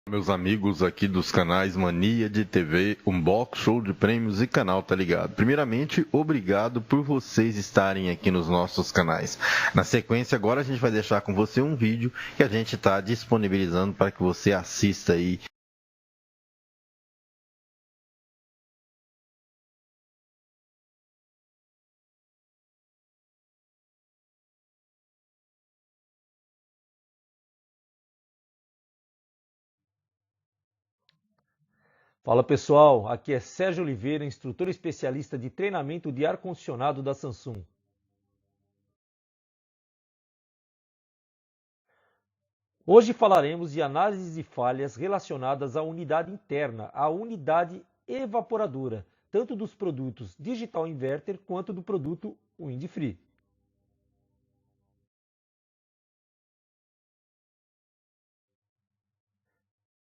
Meus amigos aqui dos canais Mania de TV, Unbox, Show de Prêmios e Canal Tá Ligado. Primeiramente, obrigado por vocês estarem aqui nos nossos canais. Na sequência, agora a gente vai deixar com você um vídeo que a gente está disponibilizando para que você assista aí. Fala pessoal, aqui é Sérgio Oliveira, instrutor especialista de treinamento de ar-condicionado da Samsung. Hoje falaremos de análises de falhas relacionadas à unidade interna, à unidade evaporadora, tanto dos produtos Digital Inverter quanto do produto Windfree.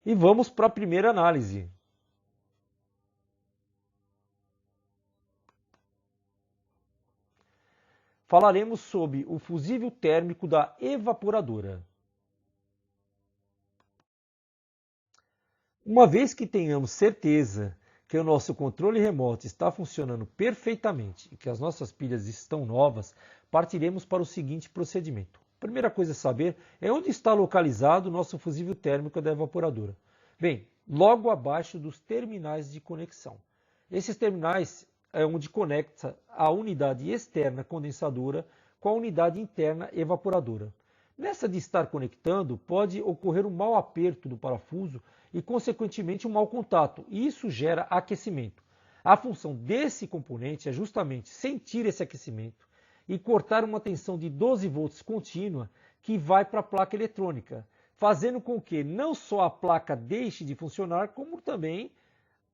E vamos para a primeira análise. Falaremos sobre o fusível térmico da evaporadora. Uma vez que tenhamos certeza que o nosso controle remoto está funcionando perfeitamente e que as nossas pilhas estão novas, partiremos para o seguinte procedimento. A primeira coisa a saber é onde está localizado o nosso fusível térmico da evaporadora. Bem, logo abaixo dos terminais de conexão. Esses terminais é onde conecta a unidade externa condensadora com a unidade interna evaporadora. Nessa de estar conectando, pode ocorrer um mau aperto do parafuso e, consequentemente, um mau contato, e isso gera aquecimento. A função desse componente é justamente sentir esse aquecimento e cortar uma tensão de 12 volts contínua que vai para a placa eletrônica, fazendo com que não só a placa deixe de funcionar, como também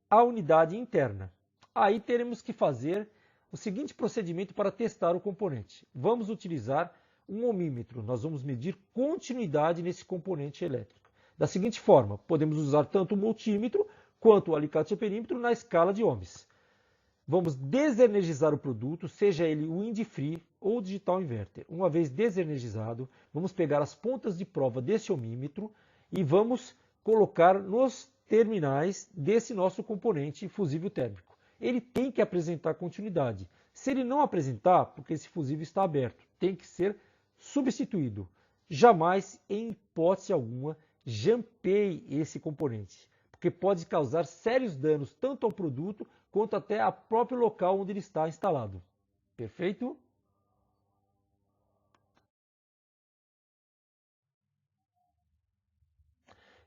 a unidade interna. Aí teremos que fazer o seguinte procedimento para testar o componente. Vamos utilizar um ohmímetro. Nós vamos medir continuidade nesse componente elétrico. Da seguinte forma, podemos usar tanto o multímetro quanto o alicate perímetro na escala de ohms. Vamos desenergizar o produto, seja ele o Windfree ou o Digital Inverter. Uma vez desenergizado, vamos pegar as pontas de prova desse ohmímetro e vamos colocar nos terminais desse nosso componente fusível térmico. Ele tem que apresentar continuidade. Se ele não apresentar, porque esse fusível está aberto, tem que ser substituído. Jamais, em hipótese alguma, jampeie esse componente, porque pode causar sérios danos tanto ao produto quanto até ao próprio local onde ele está instalado. Perfeito?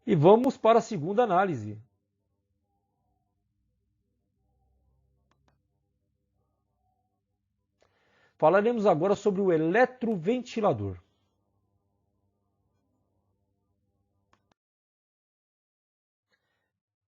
E vamos para a segunda análise. Falaremos agora sobre o eletroventilador.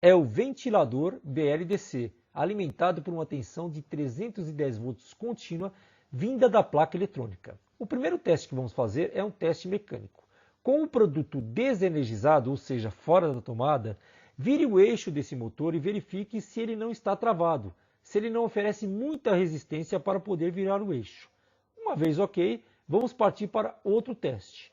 É o ventilador BLDC, alimentado por uma tensão de 310 volts contínua vinda da placa eletrônica. O primeiro teste que vamos fazer é um teste mecânico. Com o produto desenergizado, ou seja, fora da tomada, vire o eixo desse motor e verifique se ele não está travado, se ele não oferece muita resistência para poder virar o eixo. Uma vez ok, vamos partir para outro teste.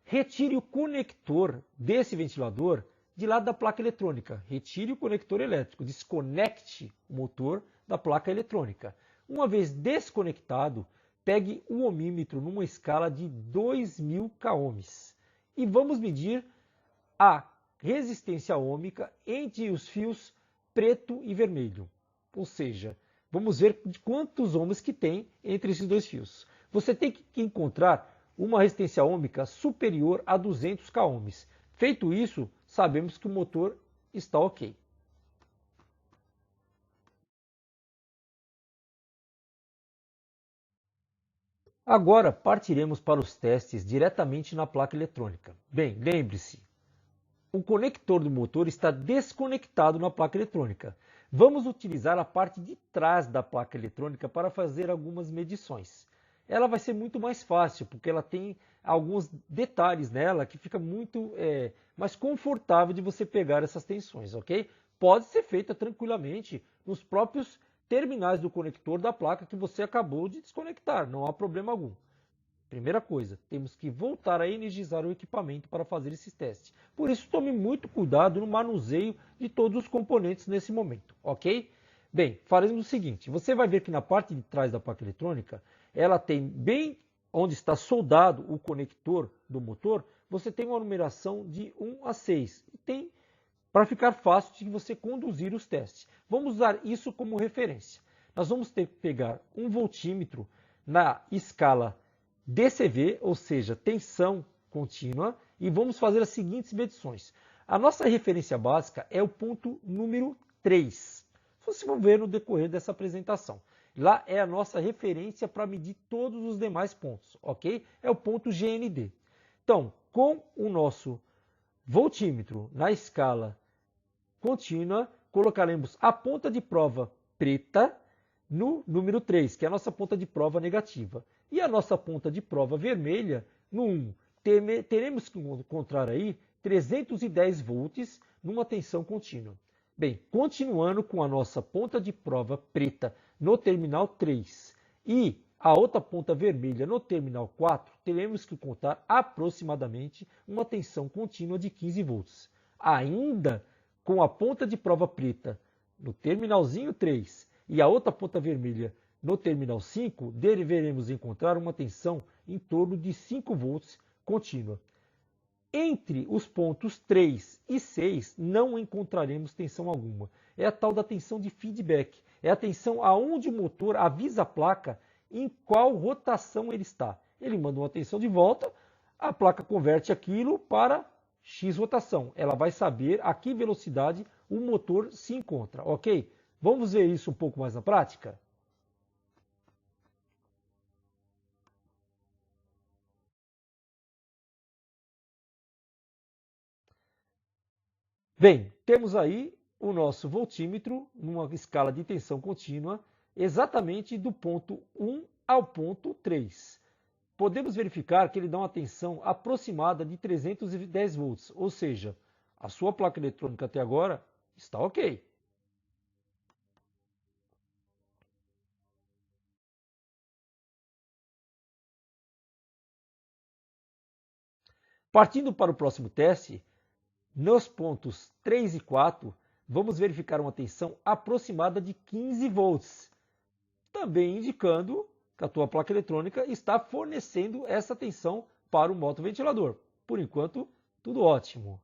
Retire o conector desse ventilador de lado da placa eletrônica. Retire o conector elétrico, desconecte o motor da placa eletrônica. Uma vez desconectado, pegue o ohmímetro numa escala de 2000 ohms e vamos medir a resistência ohmica entre os fios preto e vermelho. Ou seja, vamos ver de quantos ohms que tem entre esses dois fios. Você tem que encontrar uma resistência ohmica superior a 200 ohms. Feito isso, sabemos que o motor está ok. Agora partiremos para os testes diretamente na placa eletrônica. Bem, lembre-se, o conector do motor está desconectado na placa eletrônica. Vamos utilizar a parte de trás da placa eletrônica para fazer algumas medições. Ela vai ser muito mais fácil, porque ela tem alguns detalhes nela que fica muito mais confortável de você pegar essas tensões, ok? Pode ser feita tranquilamente nos próprios terminais do conector da placa que você acabou de desconectar, não há problema algum. Primeira coisa, temos que voltar a energizar o equipamento para fazer esses testes. Por isso, tome muito cuidado no manuseio de todos os componentes nesse momento, ok? Bem, faremos o seguinte, você vai ver que na parte de trás da placa eletrônica, ela tem bem onde está soldado o conector do motor, você tem uma numeração de 1 a 6. E tem para ficar fácil de você conduzir os testes. Vamos usar isso como referência. Nós vamos ter que pegar um voltímetro na escala DCV, ou seja, tensão contínua, e vamos fazer as seguintes medições. A nossa referência básica é o ponto número 3. Vocês vão ver no decorrer dessa apresentação. Lá é a nossa referência para medir todos os demais pontos, ok? É o ponto GND. Então, com o nosso voltímetro na escala contínua, colocaremos a ponta de prova preta no número 3, que é a nossa ponta de prova negativa. E a nossa ponta de prova vermelha no 1. Teremos que encontrar aí 310 volts numa tensão contínua. Bem, continuando com a nossa ponta de prova preta no terminal 3 e a outra ponta vermelha no terminal 4, teremos que contar aproximadamente uma tensão contínua de 15 volts. Ainda com a ponta de prova preta no terminalzinho 3 e a outra ponta vermelha no terminal 5, deveremos encontrar uma tensão em torno de 5 volts contínua. Entre os pontos 3 e 6 não encontraremos tensão alguma. É a tal da tensão de feedback. É a tensão aonde o motor avisa a placa em qual rotação ele está. Ele manda uma tensão de volta, a placa converte aquilo para X rotação. Ela vai saber a que velocidade o motor se encontra, ok? Vamos ver isso um pouco mais na prática? Bem, temos aí o nosso voltímetro numa escala de tensão contínua, exatamente do ponto 1 ao ponto 3. Podemos verificar que ele dá uma tensão aproximada de 310 volts, ou seja, a sua placa eletrônica até agora está ok. Partindo para o próximo teste, nos pontos 3 e 4, vamos verificar uma tensão aproximada de 15 volts, também indicando que a tua placa eletrônica está fornecendo essa tensão para o motoventilador. Por enquanto, tudo ótimo.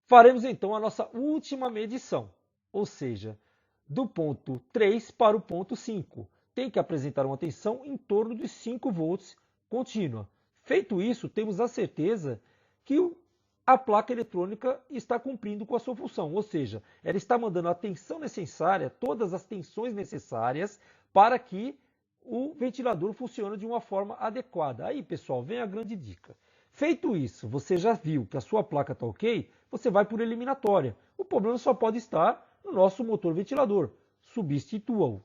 Faremos então a nossa última medição, ou seja, do ponto 3 para o ponto 5. Tem que apresentar uma tensão em torno de 5 volts contínua. Feito isso, temos a certeza que a placa eletrônica está cumprindo com a sua função, ou seja, ela está mandando a tensão necessária, todas as tensões necessárias para que o ventilador funcione de uma forma adequada. Aí, pessoal, vem a grande dica. Feito isso, você já viu que a sua placa está ok, você vai por eliminatória. O problema só pode estar no nosso motor ventilador. Substitua-o.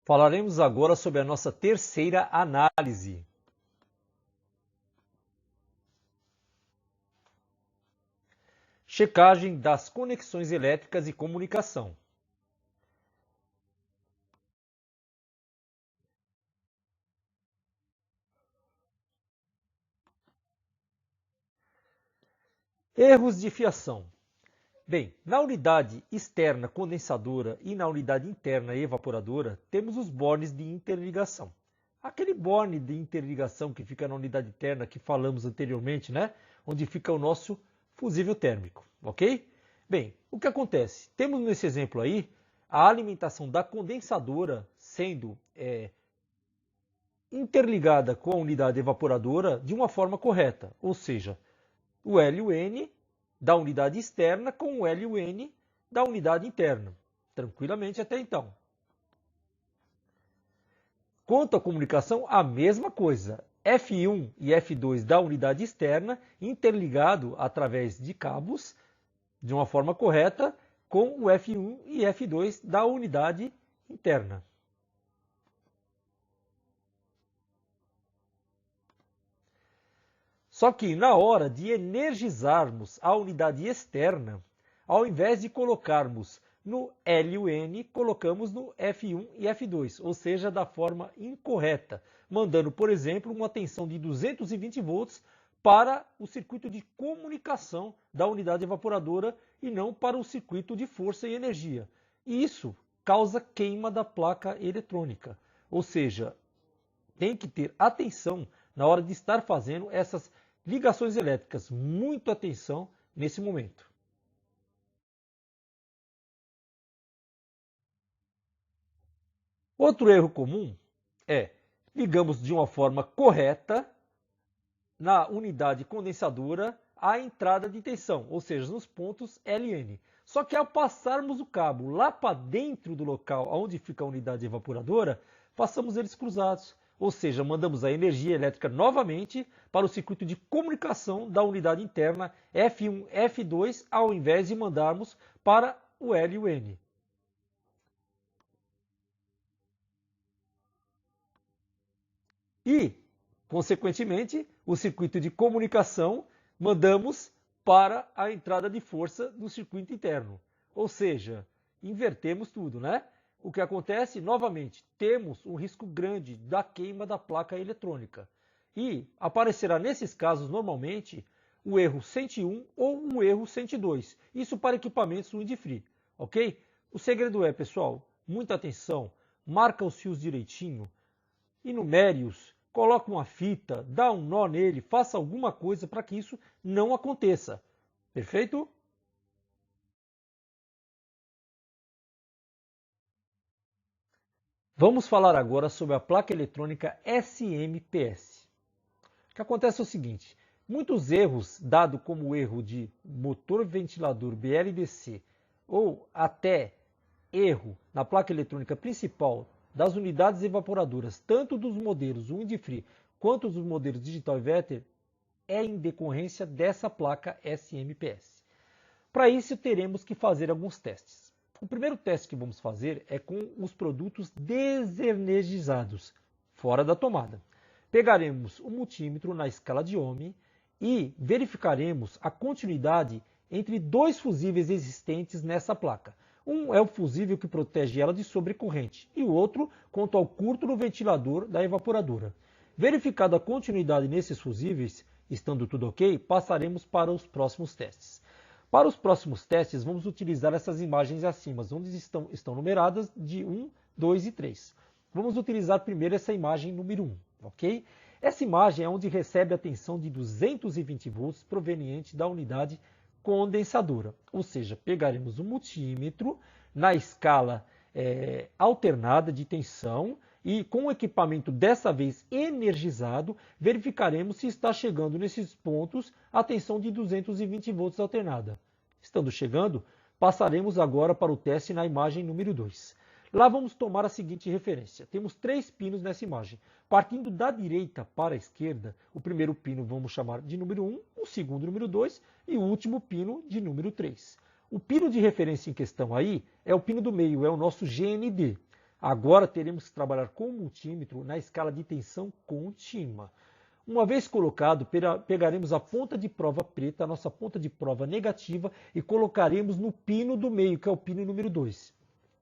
Falaremos agora sobre a nossa terceira análise. Checagem das conexões elétricas e comunicação. Erros de fiação. Bem, na unidade externa condensadora e na unidade interna evaporadora, temos os bornes de interligação. Aquele borne de interligação que fica na unidade interna que falamos anteriormente, né? Onde fica o nosso fusível térmico, ok? Bem, o que acontece? Temos nesse exemplo aí a alimentação da condensadora sendo interligada com a unidade evaporadora de uma forma correta, ou seja, o LUN da unidade externa com o LUN da unidade interna, tranquilamente até então. Quanto à comunicação, a mesma coisa. F1 e F2 da unidade externa interligado através de cabos de uma forma correta com o F1 e F2 da unidade interna. Só que na hora de energizarmos a unidade externa, ao invés de colocarmos no L e o N, colocamos no F1 e F2, ou seja, da forma incorreta, mandando, por exemplo, uma tensão de 220 volts para o circuito de comunicação da unidade evaporadora e não para o circuito de força e energia. E isso causa queima da placa eletrônica, ou seja, tem que ter atenção na hora de estar fazendo essas ligações elétricas. Muito atenção nesse momento. Outro erro comum é ligamos de uma forma correta na unidade condensadora a entrada de tensão, ou seja, nos pontos LN. Só que ao passarmos o cabo lá para dentro do local onde fica a unidade evaporadora, passamos eles cruzados. Ou seja, mandamos a energia elétrica novamente para o circuito de comunicação da unidade interna F1, F2, ao invés de mandarmos para o L e o N. E, consequentemente, o circuito de comunicação mandamos para a entrada de força do circuito interno. Ou seja, invertemos tudo, né? O que acontece, novamente, temos um risco grande da queima da placa eletrônica. E aparecerá nesses casos, normalmente, o erro 101 ou o erro 102. Isso para equipamentos wind-free, ok? O segredo é, pessoal, muita atenção, marca os fios direitinho, enumere-os, coloca uma fita, dá um nó nele, faça alguma coisa para que isso não aconteça. Perfeito? Vamos falar agora sobre a placa eletrônica SMPS. O que acontece é o seguinte, muitos erros, dado como o erro de motor ventilador BLDC ou até erro na placa eletrônica principal das unidades evaporadoras, tanto dos modelos wind-free quanto dos modelos digital inverter, é em decorrência dessa placa SMPS. Para isso teremos que fazer alguns testes. O primeiro teste que vamos fazer é com os produtos desenergizados, fora da tomada. Pegaremos o multímetro na escala de Ohm e verificaremos a continuidade entre dois fusíveis existentes nessa placa. Um é o fusível que protege ela de sobrecorrente e o outro quanto ao curto no ventilador da evaporadora. Verificada a continuidade nesses fusíveis, estando tudo ok, passaremos para os próximos testes. Para os próximos testes, vamos utilizar essas imagens acima, onde estão numeradas de 1, 2 e 3. Vamos utilizar primeiro essa imagem número 1, ok? Essa imagem é onde recebe a tensão de 220 volts proveniente da unidade condensadora. Ou seja, pegaremos o multímetro na escala alternada de tensão e com o equipamento dessa vez energizado, verificaremos se está chegando nesses pontos a tensão de 220 volts alternada. Estando chegando, passaremos agora para o teste na imagem número 2. Lá vamos tomar a seguinte referência. Temos 3 pinos nessa imagem. Partindo da direita para a esquerda, o primeiro pino vamos chamar de número 1, o segundo número 2 e o último pino de número 3. O pino de referência em questão aí é o pino do meio, é o nosso GND. Agora teremos que trabalhar com o multímetro na escala de tensão contínua. Uma vez colocado, pegaremos a ponta de prova preta, a nossa ponta de prova negativa, e colocaremos no pino do meio, que é o pino número 2.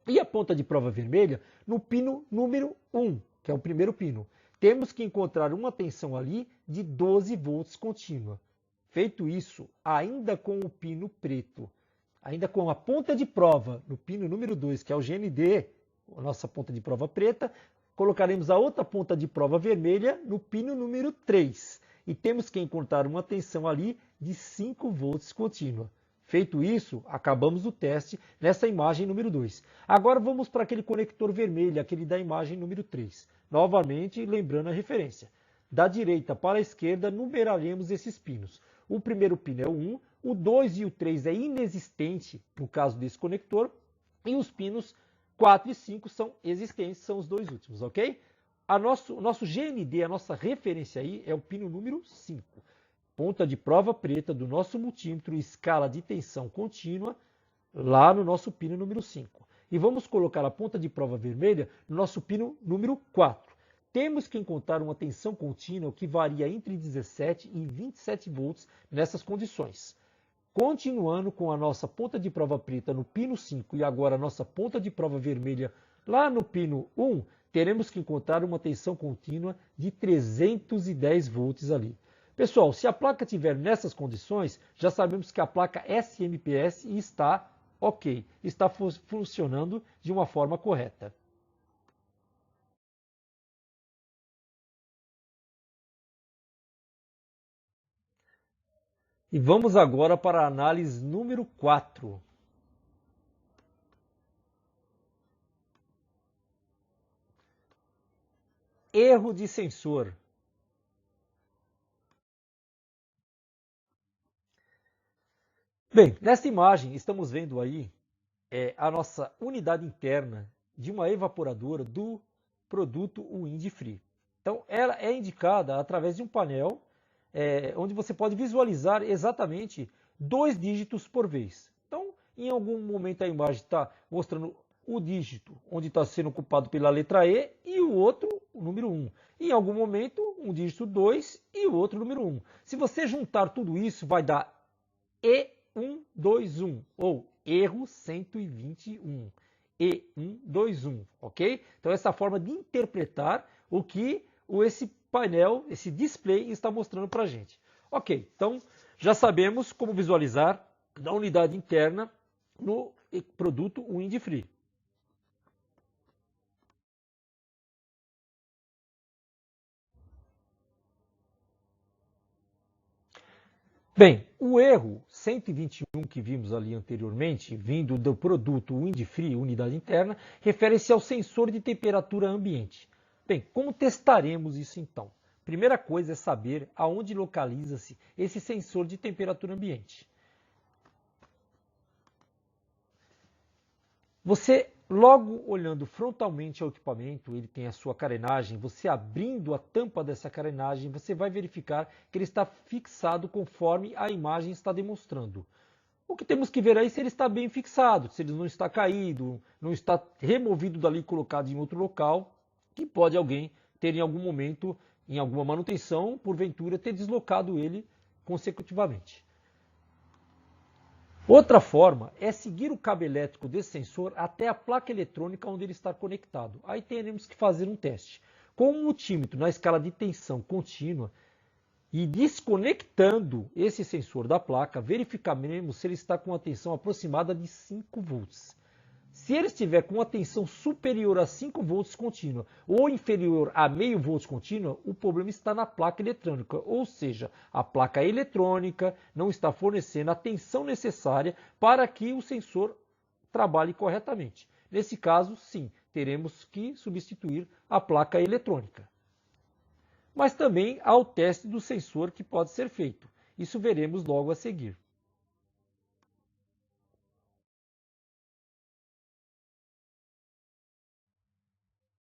E a ponta de prova vermelha no pino número 1, que é o primeiro pino. Temos que encontrar uma tensão ali de 12 volts contínua. Feito isso, ainda com o pino preto, ainda com a ponta de prova no pino número 2, que é o GND, a nossa ponta de prova preta, colocaremos a outra ponta de prova vermelha no pino número 3. E temos que encontrar uma tensão ali de 5 volts contínua. Feito isso, acabamos o teste nessa imagem número 2. Agora vamos para aquele conector vermelho, aquele da imagem número 3. Novamente, lembrando a referência. Da direita para a esquerda, numeraremos esses pinos. O primeiro pino é o 1, o 2 e o 3 é inexistente no caso desse conector, e os pinos 4 e 5 são existentes, são os dois últimos, ok? O nosso GND, a nossa referência aí, é o pino número 5. Ponta de prova preta do nosso multímetro, escala de tensão contínua, lá no nosso pino número 5. E vamos colocar a ponta de prova vermelha no nosso pino número 4. temos que encontrar uma tensão contínua que varia entre 17 e 27 volts nessas condições. Continuando com a nossa ponta de prova preta no pino 5 e agora a nossa ponta de prova vermelha lá no pino 1, teremos que encontrar uma tensão contínua de 310 volts ali. Pessoal, se a placa estiver nessas condições, já sabemos que a placa SMPS está ok, está funcionando de uma forma correta. E vamos agora para a análise número 4. Erro de sensor. Bem, nesta imagem estamos vendo aí a nossa unidade interna de uma evaporadora do produto Windfree. Então, ela é indicada através de um painel onde você pode visualizar exatamente 2 dígitos por vez. Então, em algum momento a imagem está mostrando o dígito onde está sendo ocupado pela letra E e o outro, o número 1. Em algum momento, um dígito 2 e o outro número 1. Se você juntar tudo isso, vai dar E121 ou erro 121. E121, ok? Então, essa forma de interpretar o que esse painel, esse display está mostrando para a gente. Ok, então já sabemos como visualizar a unidade interna no produto Windfree. Bem, o erro 121 que vimos ali anteriormente, vindo do produto Windfree, unidade interna, refere-se ao sensor de temperatura ambiente. Bem, como testaremos isso então? Primeira coisa é saber aonde localiza-se esse sensor de temperatura ambiente. Você, logo olhando frontalmente ao equipamento, ele tem a sua carenagem, você abrindo a tampa dessa carenagem, você vai verificar que ele está fixado conforme a imagem está demonstrando. O que temos que ver aí é se ele está bem fixado, se ele não está caído, não está removido dali e colocado em outro local, que pode alguém ter em algum momento, em alguma manutenção, porventura ter deslocado ele consecutivamente. Outra forma é seguir o cabo elétrico desse sensor até a placa eletrônica onde ele está conectado. Aí teremos que fazer um teste. Com um multímetro na escala de tensão contínua e desconectando esse sensor da placa, verificaremos se ele está com uma tensão aproximada de 5 volts. Se ele estiver com uma tensão superior a 5 volts contínua ou inferior a meio volts contínua, o problema está na placa eletrônica, ou seja, a placa eletrônica não está fornecendo a tensão necessária para que o sensor trabalhe corretamente. Nesse caso, sim, teremos que substituir a placa eletrônica. Mas também há o teste do sensor que pode ser feito. Isso veremos logo a seguir.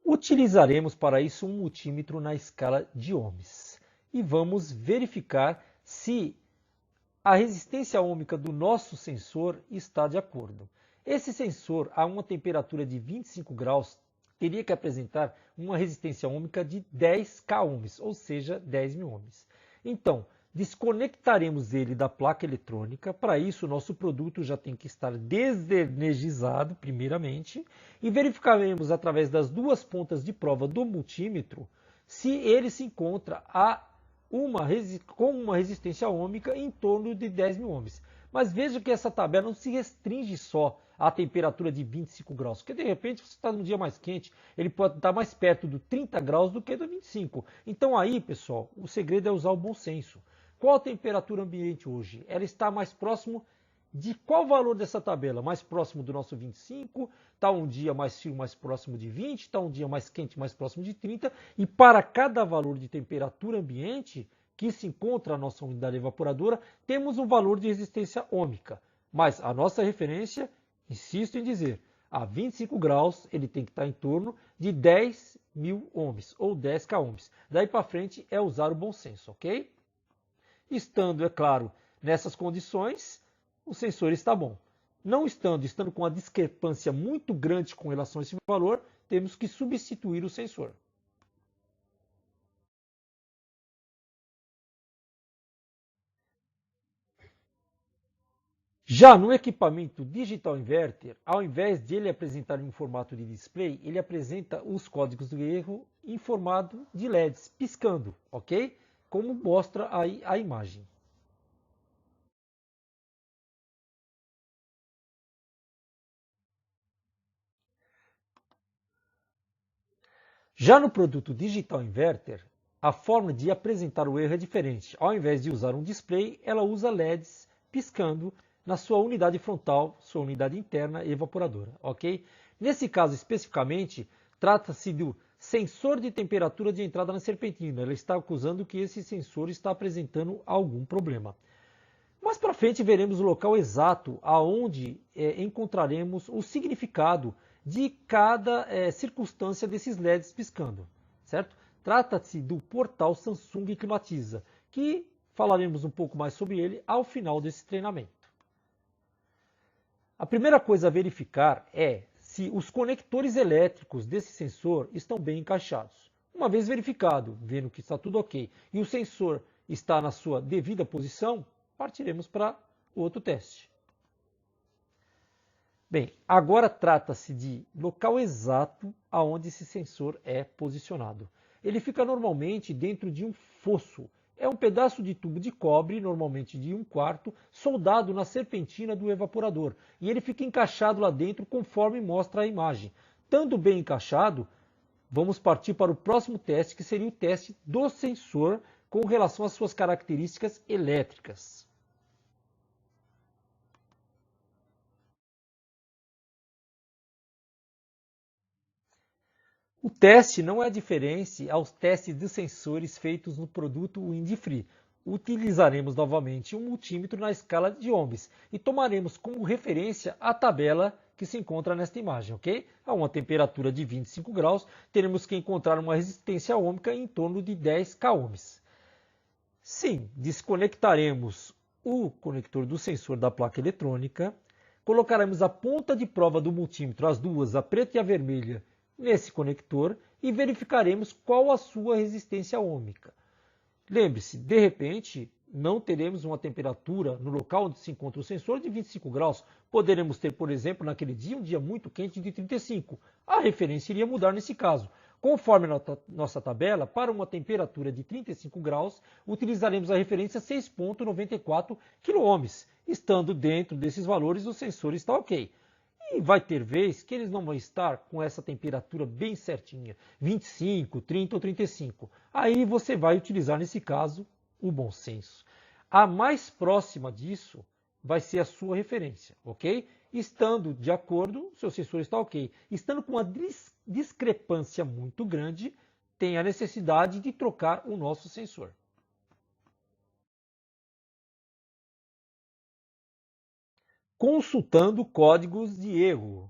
Utilizaremos para isso um multímetro na escala de ohms e vamos verificar se a resistência ohmica do nosso sensor está de acordo. Esse sensor a uma temperatura de 25 graus teria que apresentar uma resistência ohmica de 10k ohms, ou seja, 10.000 ohms. Então, desconectaremos ele da placa eletrônica. Para isso, o nosso produto já tem que estar desenergizado, primeiramente, e verificaremos através das 2 pontas de prova do multímetro se ele se encontra com uma resistência ohmica em torno de 10.000 ohms. Mas veja que essa tabela não se restringe só à temperatura de 25 graus, porque de repente você está num dia mais quente, ele pode estar mais perto do 30 graus do que do 25. Então aí, pessoal, o segredo é usar o bom senso. Qual a temperatura ambiente hoje? Ela está mais próximo de qual valor dessa tabela? Mais próximo do nosso 25, está um dia mais frio, mais próximo de 20, está um dia mais quente, mais próximo de 30, e para cada valor de temperatura ambiente que se encontra na nossa unidade evaporadora, temos um valor de resistência ohmica. Mas a nossa referência, insisto em dizer, a 25 graus ele tem que estar em torno de 10.000 ohms ou 10k ohms. Daí para frente é usar o bom senso, ok? Estando, é claro, nessas condições, o sensor está bom. Não estando com uma discrepância muito grande com relação a esse valor, temos que substituir o sensor. Já no equipamento Digital Inverter, ao invés de ele apresentar em formato de display, ele apresenta os códigos do erro em formato de LEDs, piscando, ok? Como mostra aí a imagem. Já no produto Digital Inverter, a forma de apresentar o erro é diferente. Ao invés de usar um display, ela usa LEDs piscando na sua unidade frontal, sua unidade interna evaporadora, ok? Nesse caso especificamente, trata-se do sensor de temperatura de entrada na serpentina. Ela está acusando que esse sensor está apresentando algum problema. Mais para frente veremos o local exato aonde encontraremos o significado de cada circunstância desses LEDs piscando, certo? Trata-se do portal Samsung Climatiza, que falaremos um pouco mais sobre ele ao final desse treinamento. A primeira coisa a verificar é se os conectores elétricos desse sensor estão bem encaixados. Uma vez verificado, vendo que está tudo ok, e o sensor está na sua devida posição, partiremos para o outro teste. Bem, agora trata-se de local exato aonde esse sensor é posicionado. Ele fica normalmente dentro de um fosso. É um pedaço de tubo de cobre, normalmente de 1/4, soldado na serpentina do evaporador. E ele fica encaixado lá dentro conforme mostra a imagem. Estando bem encaixado, vamos partir para o próximo teste, que seria o teste do sensor com relação às suas características elétricas. O teste não é diferente aos testes de sensores feitos no produto Windfree. Utilizaremos novamente um multímetro na escala de ohms e tomaremos como referência a tabela que se encontra nesta imagem, ok? A uma temperatura de 25 graus, teremos que encontrar uma resistência ohmica em torno de 10 kΩ. Sim, desconectaremos o conector do sensor da placa eletrônica, colocaremos a ponta de prova do multímetro, as duas, a preta e a vermelha, nesse conector e verificaremos qual a sua resistência ohmica. Lembre-se, de repente, não teremos uma temperatura no local onde se encontra o sensor de 25 graus. Poderemos ter, por exemplo, naquele dia, um dia muito quente de 35. A referência iria mudar nesse caso. Conforme a nossa tabela, para uma temperatura de 35 graus, utilizaremos a referência 6,94 kΩ. Estando dentro desses valores, o sensor está ok. E vai ter vez que eles não vão estar com essa temperatura bem certinha, 25, 30 ou 35. Aí você vai utilizar, nesse caso, o bom senso. A mais próxima disso vai ser a sua referência, ok? Estando de acordo, seu sensor está ok. Estando com uma discrepância muito grande, tem a necessidade de trocar o nosso sensor. Consultando códigos de erro.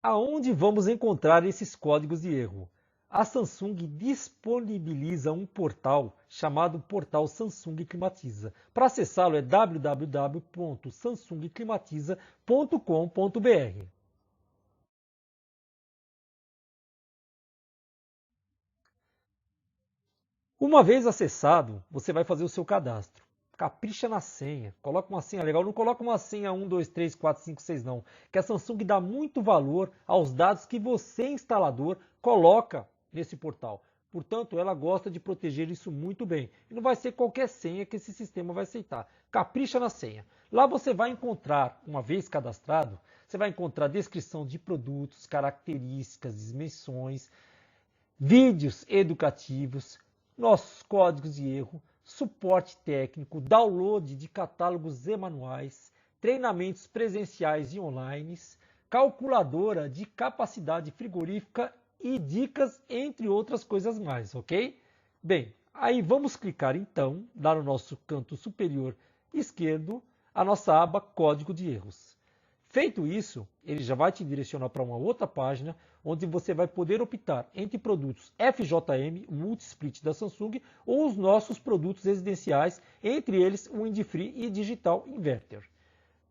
Aonde vamos encontrar esses códigos de erro? A Samsung disponibiliza um portal chamado Portal Samsung Climatiza. Para acessá-lo é www.samsungclimatiza.com.br. Uma vez acessado, você vai fazer o seu cadastro. Capricha na senha, coloca uma senha legal, não coloca uma senha 1, 2, 3, 4, 5, 6 não, que a Samsung dá muito valor aos dados que você, instalador, coloca nesse portal. Portanto, ela gosta de proteger isso muito bem. E não vai ser qualquer senha que esse sistema vai aceitar. Capricha na senha. Lá você vai encontrar, uma vez cadastrado, você vai encontrar descrição de produtos, características, dimensões, vídeos educativos, nossos códigos de erro, suporte técnico, download de catálogos e manuais, treinamentos presenciais e online, calculadora de capacidade frigorífica e dicas, entre outras coisas mais, ok? Bem, aí vamos clicar então, lá no nosso canto superior esquerdo, a nossa aba Código de Erros. Feito isso, ele já vai te direcionar para uma outra página, onde você vai poder optar entre produtos FJM, o Multisplit da Samsung, ou os nossos produtos residenciais, entre eles o Windfree e Digital Inverter.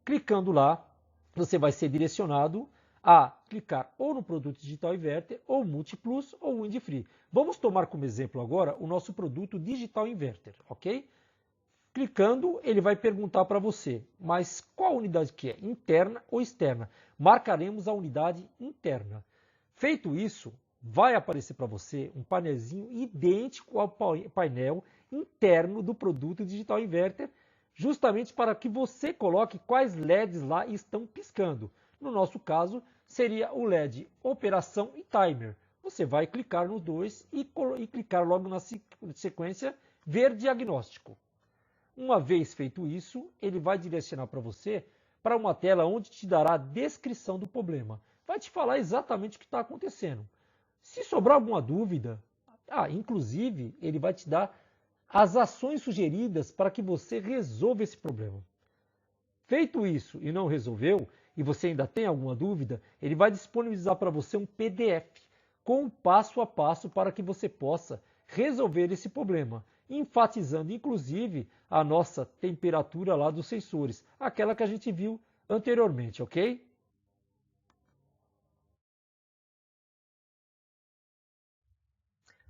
Clicando lá, você vai ser direcionado a clicar ou no produto Digital Inverter, ou Multiplus, ou Windfree. Vamos tomar como exemplo agora o nosso produto Digital Inverter, ok? Clicando, ele vai perguntar para você, mas qual unidade que é? Interna ou externa? Marcaremos a unidade interna. Feito isso, vai aparecer para você um painelzinho idêntico ao painel interno do produto Digital Inverter, justamente para que você coloque quais LEDs lá estão piscando. No nosso caso, seria o LED operação e timer. Você vai clicar nos dois e clicar logo na sequência ver diagnóstico. Uma vez feito isso, ele vai direcionar para você para uma tela onde te dará a descrição do problema. Vai te falar exatamente o que está acontecendo. Se sobrar alguma dúvida, inclusive ele vai te dar as ações sugeridas para que você resolva esse problema. Feito isso e não resolveu, e você ainda tem alguma dúvida, ele vai disponibilizar para você um PDF com um passo a passo para que você possa resolver esse problema, enfatizando inclusive a nossa temperatura lá dos sensores, aquela que a gente viu anteriormente, ok?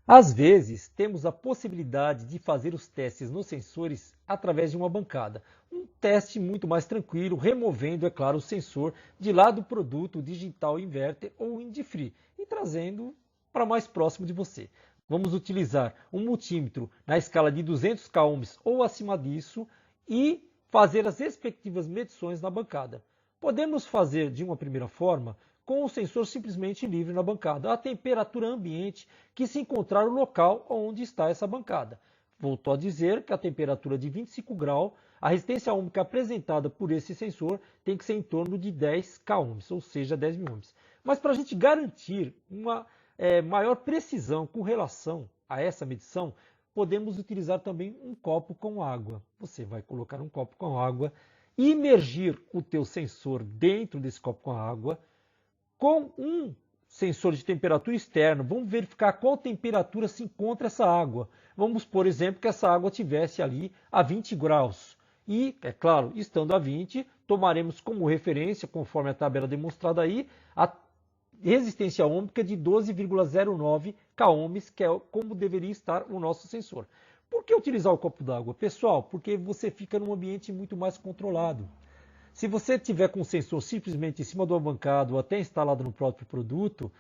Às vezes, temos a possibilidade de fazer os testes nos sensores através de uma bancada. Um teste muito mais tranquilo, removendo, é claro, o sensor de lá do produto Digital Inverter ou Indifree e trazendo para mais próximo de você. Vamos utilizar um multímetro na escala de 200 k ohms ou acima disso e fazer as respectivas medições na bancada. Podemos fazer de uma primeira forma com o sensor simplesmente livre na bancada, a temperatura ambiente que se encontrar no local onde está essa bancada. Volto a dizer que a temperatura de 25 graus, a resistência ohmica apresentada por esse sensor tem que ser em torno de 10 k ohms, ou seja, 10.000 ohms. Mas para a gente garantir uma maior precisão com relação a essa medição, podemos utilizar também um copo com água. Você vai colocar um copo com água, imergir o teu sensor dentro desse copo com água, com um sensor de temperatura externo, vamos verificar qual temperatura se encontra essa água. Vamos, por exemplo, que essa água estivesse ali a 20 graus. E, é claro, estando a 20, tomaremos como referência, conforme a tabela demonstrada aí, a resistência ohmica de 12,09 k ohms, que é como deveria estar o nosso sensor. Por que utilizar o copo d'água? Pessoal, porque você fica num ambiente muito mais controlado. Se você tiver com o sensor simplesmente em cima do bancada ou até instalado no próprio produto,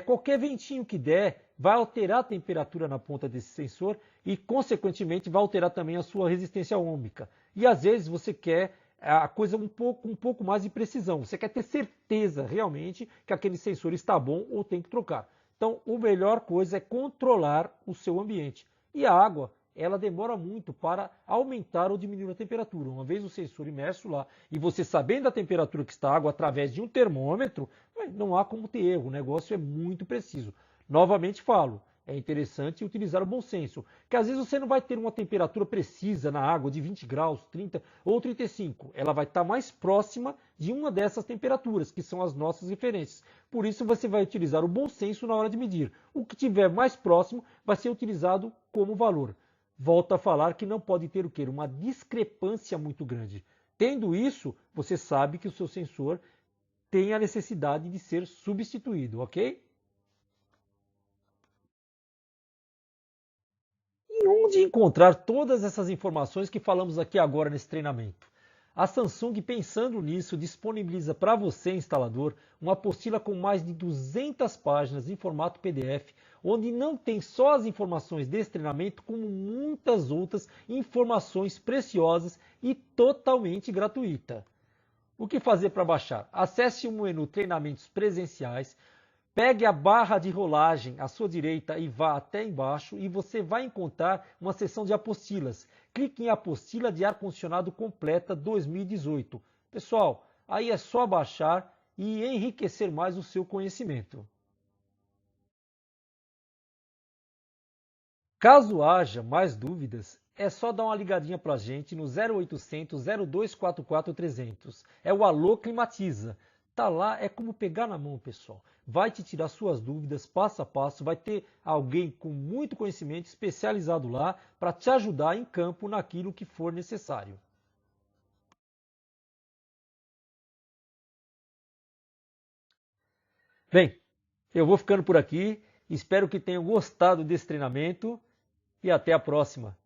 qualquer ventinho que der vai alterar a temperatura na ponta desse sensor e, consequentemente, vai alterar também a sua resistência ohmica. E, às vezes, você quer a coisa um pouco mais de precisão. Você quer ter certeza, realmente, que aquele sensor está bom ou tem que trocar. Então, a melhor coisa é controlar o seu ambiente. E a água, ela demora muito para aumentar ou diminuir a temperatura. Uma vez o sensor imerso lá e você sabendo a temperatura que está a água através de um termômetro, não há como ter erro, o negócio é muito preciso. Novamente falo, é interessante utilizar o bom senso, que às vezes você não vai ter uma temperatura precisa na água de 20 graus, 30 ou 35. Ela vai estar mais próxima de uma dessas temperaturas, que são as nossas referências. Por isso você vai utilizar o bom senso na hora de medir. O que tiver mais próximo vai ser utilizado como valor. Volto a falar que não pode ter o quê? Uma discrepância muito grande. Tendo isso, você sabe que o seu sensor tem a necessidade de ser substituído, ok? E onde encontrar todas essas informações que falamos aqui agora nesse treinamento? A Samsung, pensando nisso, disponibiliza para você, instalador, uma apostila com mais de 200 páginas em formato PDF, onde não tem só as informações desse treinamento, como muitas outras informações preciosas e totalmente gratuita. O que fazer para baixar? Acesse o menu Treinamentos Presenciais, pegue a barra de rolagem à sua direita e vá até embaixo e você vai encontrar uma seção de apostilas. Clique em Apostila de Ar-Condicionado Completa 2018. Pessoal, aí é só baixar e enriquecer mais o seu conhecimento. Caso haja mais dúvidas, é só dar uma ligadinha para a gente no 0800 0244 300. É o Alô Climatiza. Tá lá, é como pegar na mão, pessoal. Vai te tirar suas dúvidas passo a passo, vai ter alguém com muito conhecimento especializado lá para te ajudar em campo naquilo que for necessário. Bem, eu vou ficando por aqui. Espero que tenham gostado desse treinamento e até a próxima.